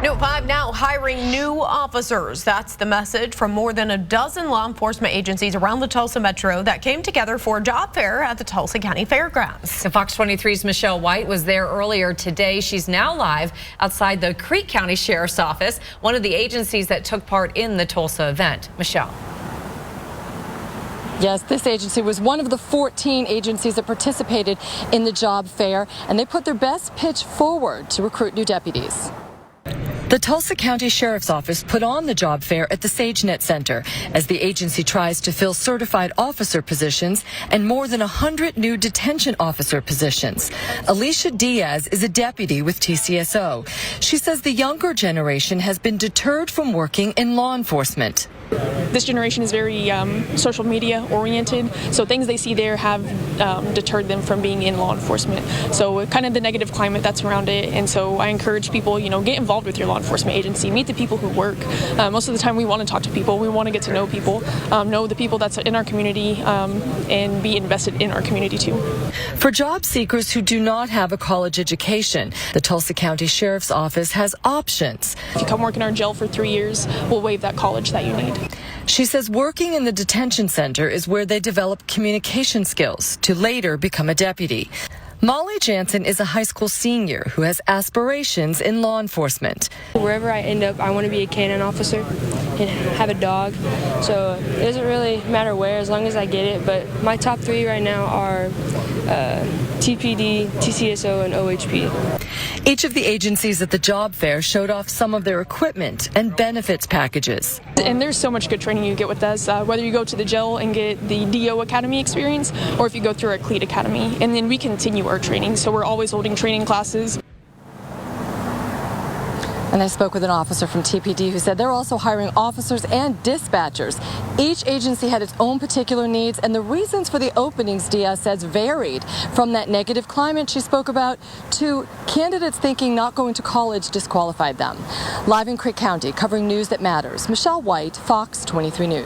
Note 5 now hiring new officers. That's the message from more than a dozen law enforcement agencies around the Tulsa metro that came together for a job fair at the Tulsa County Fairgrounds. And Fox 23's Michelle White was there earlier today. She's now live outside the Creek County Sheriff's Office, one of the agencies that took part in the Tulsa event. Michelle. Yes, this agency was one of the 14 agencies that participated in the job fair, and they put their best pitch forward to recruit new deputies. The Tulsa County Sheriff's Office put on the job fair at the SageNet Center as the agency tries to fill certified officer positions and more than 100 new detention officer positions. Alicia Diaz is a deputy with TCSO. She says the younger generation has been deterred from working in law enforcement. This generation is very social media oriented, so things they see there have deterred them from being in law enforcement. So kind of the negative climate that's around it, and so I encourage people, get involved with your law enforcement agency, meet the people who work. Most of the time we want to talk to people, we want to get to know people, know the people that's in our community, and be invested in our community too. For job seekers who do not have a college education, the Tulsa County Sheriff's Office has options. If you come work in our jail for 3 years, we'll waive that college that you need. She says working in the detention center is where they develop communication skills to later become a deputy. Molly Jansen is a high school senior who has aspirations in law enforcement. Wherever I end up, I want to be a canine officer and have a dog. So it doesn't really matter where as long as I get it. But my top 3 right now are TPD, TCSO, and OHP. Each of the agencies at the job fair showed off some of their equipment and benefits packages. And there's so much good training you get with us, whether you go to the jail and get the DO Academy experience or if you go through our CLEAT Academy. And then we continue our training, so we're always holding training classes. And I spoke with an officer from TPD who said they're also hiring officers and dispatchers. Each agency had its own particular needs, and the reasons for the openings, Diaz says, varied from that negative climate she spoke about to candidates thinking not going to college disqualified them. Live in Creek County, covering news that matters, Michelle White, Fox 23 News.